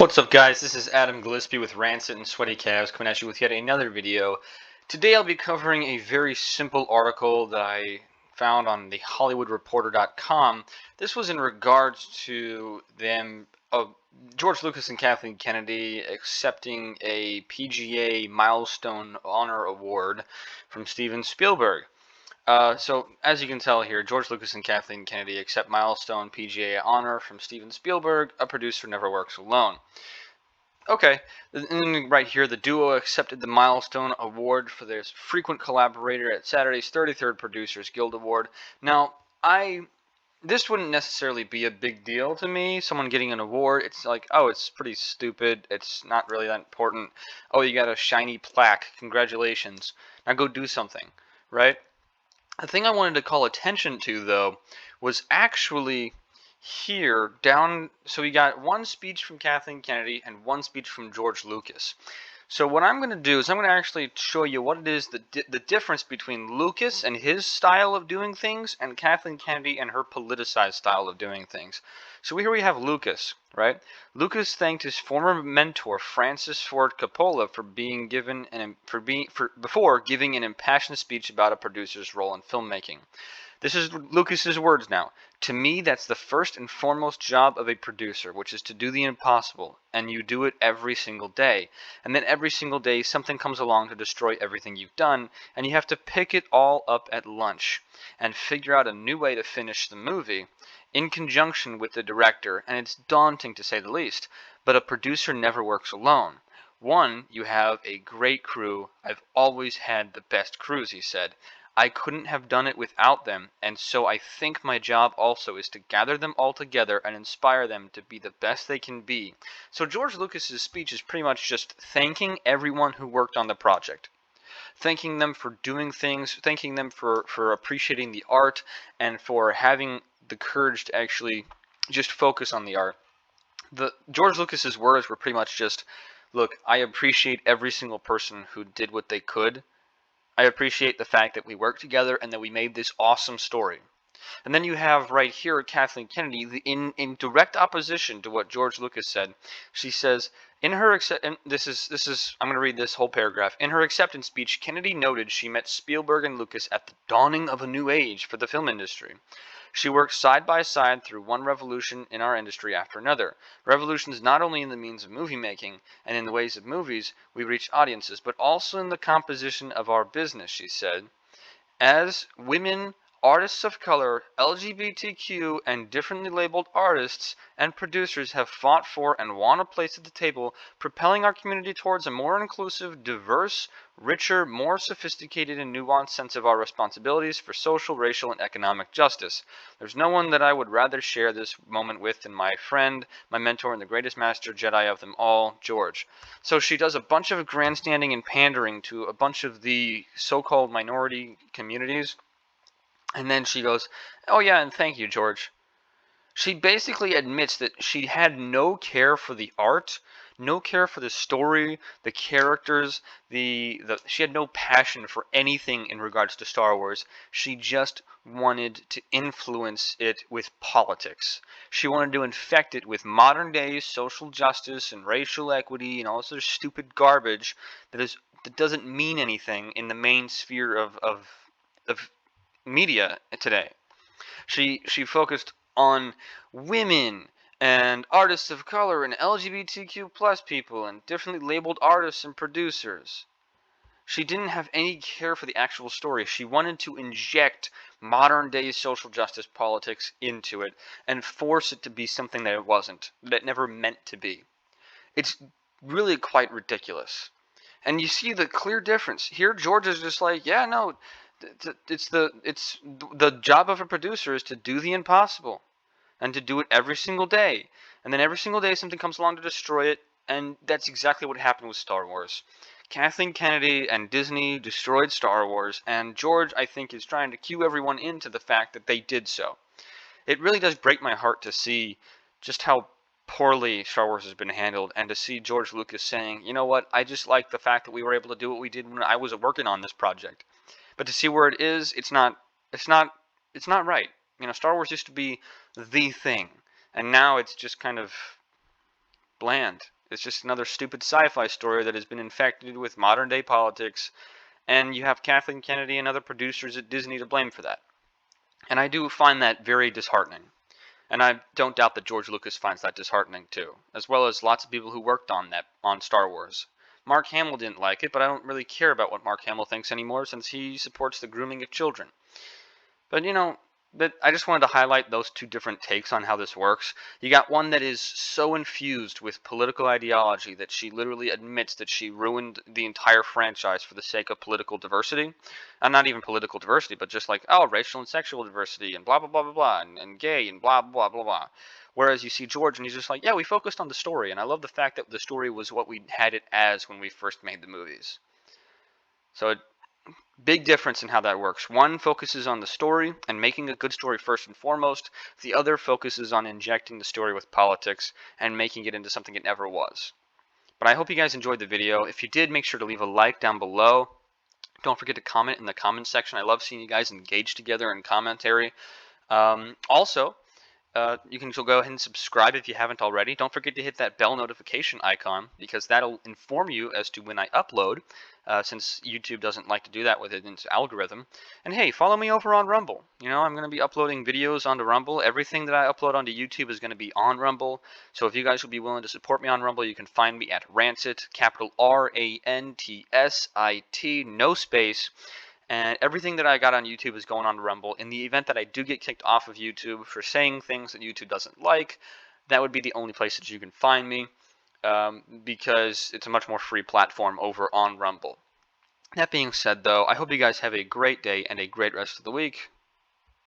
What's up, guys? This is Adam Gillespie with Rancid and Sweaty Calves coming at you with yet another video. Today I'll be covering a very simple article that I found on the HollywoodReporter.com. This was in regards to them, George Lucas and Kathleen Kennedy accepting a PGA Milestone Honor Award from Steven Spielberg. So, as you can tell here, George Lucas and Kathleen Kennedy accept Milestone PGA honor from Steven Spielberg. A producer never works alone. Okay, and right here, the duo accepted the Milestone Award for their frequent collaborator at Saturday's 33rd Producers Guild Award. Now, this wouldn't necessarily be a big deal to me, someone getting an award. It's like, oh, it's pretty stupid. It's not really that important. Oh, you got a shiny plaque. Congratulations. Now go do something, right? The thing I wanted to call attention to, though, was actually here down. So we got one speech from Kathleen Kennedy and one speech from George Lucas. So what I'm going to do is I'm going to actually show you what it is, the difference between Lucas and his style of doing things and Kathleen Kennedy and her politicized style of doing things. So here we have Lucas, right? Lucas thanked his former mentor Francis Ford Coppola for before giving an impassioned speech about a producer's role in filmmaking. This is Lucas's words now. To me, that's the first and foremost job of a producer, which is to do the impossible, and you do it every single day. And then every single day, something comes along to destroy everything you've done, and you have to pick it all up at lunch and figure out a new way to finish the movie in conjunction with the director, and it's daunting to say the least. But a producer never works alone. One, you have a great crew. I've always had the best crews, he said. I couldn't have done it without them, and so I think my job also is to gather them all together and inspire them to be the best they can be. So George Lucas's speech is pretty much just thanking everyone who worked on the project. Thanking them for doing things, thanking them for appreciating the art, and for having the courage to actually just focus on the art. George Lucas's words were pretty much just, look, I appreciate every single person who did what they could. I appreciate the fact that we worked together and that we made this awesome story. And then you have right here Kathleen Kennedy in direct opposition to what George Lucas said. She says, in her and this is I'm going to read this whole paragraph. In her acceptance speech, Kennedy noted she met Spielberg and Lucas at the dawning of a new age for the film industry. She worked side by side through one revolution in our industry after another. Revolutions not only in the means of movie making and in the ways of movies we reach audiences, but also in the composition of our business, she said. As women, artists of color, LGBTQ, and differently labeled artists and producers have fought for and won a place at the table, propelling our community towards a more inclusive, diverse, richer, more sophisticated, and nuanced sense of our responsibilities for social, racial, and economic justice. There's no one that I would rather share this moment with than my friend, my mentor, and the greatest master Jedi of them all, George. So she does a bunch of grandstanding and pandering to a bunch of the so-called minority communities. And then she goes, oh yeah, and thank you, George. She basically admits that she had no care for the art, no care for the story, the characters, she had no passion for anything in regards to Star Wars. She just wanted to influence it with politics. She wanted to infect it with modern day social justice and racial equity and all this other stupid garbage that doesn't mean anything in the main sphere of media today. She focused on women and artists of color and LGBTQ plus people and differently labeled artists and producers. She didn't have any care for the actual story. She wanted to inject modern day social justice politics into it and force it to be something that it wasn't, that it never meant to be. It's really quite ridiculous. And you see the clear difference. Here George is just like, yeah, no, it's the job of a producer is to do the impossible and to do it every single day, and then every single day something comes along to destroy it, and that's exactly what happened with Star Wars. Kathleen Kennedy and Disney destroyed Star Wars, and George, I think, is trying to cue everyone into the fact that they did so. It really does break my heart to see just how poorly Star Wars has been handled, and to see George Lucas saying, you know what, I just like the fact that we were able to do what we did when I was working on this project. But to see where it is, it's not right. You know, Star Wars used to be the thing, and now it's just kind of bland. It's just another stupid sci-fi story that has been infected with modern-day politics, and you have Kathleen Kennedy and other producers at Disney to blame for that. And I do find that very disheartening. And I don't doubt that George Lucas finds that disheartening too, as well as lots of people who worked on Star Wars. Mark Hamill didn't like it, but I don't really care about what Mark Hamill thinks anymore since he supports the grooming of children. But but I just wanted to highlight those two different takes on how this works. You got one that is so infused with political ideology that she literally admits that she ruined the entire franchise for the sake of political diversity. And not even political diversity, but just like, oh, racial and sexual diversity and blah, blah, blah, blah, blah, and gay and blah, blah, blah, blah. Whereas you see George and he's just like, yeah, we focused on the story. And I love the fact that the story was what we had it as when we first made the movies. So big difference in how that works. One focuses on the story and making a good story first and foremost. The other focuses on injecting the story with politics and making it into something it never was. But I hope you guys enjoyed the video. If you did, make sure to leave a like down below. Don't forget to comment in the comments section. I love seeing you guys engage together in commentary. Also, you can go ahead and subscribe if you haven't already. Don't forget to hit that bell notification icon because that'll inform you as to when I upload, since YouTube doesn't like to do that with its algorithm. And hey, follow me over on Rumble. I'm going to be uploading videos onto Rumble. Everything that I upload onto YouTube is going to be on Rumble. So if you guys would be willing to support me on Rumble, you can find me at Rancit, capital RANTSIT, no space. And everything that I got on YouTube is going on to Rumble. In the event that I do get kicked off of YouTube for saying things that YouTube doesn't like, that would be the only place that you can find me, because it's a much more free platform over on Rumble. That being said, though, I hope you guys have a great day and a great rest of the week.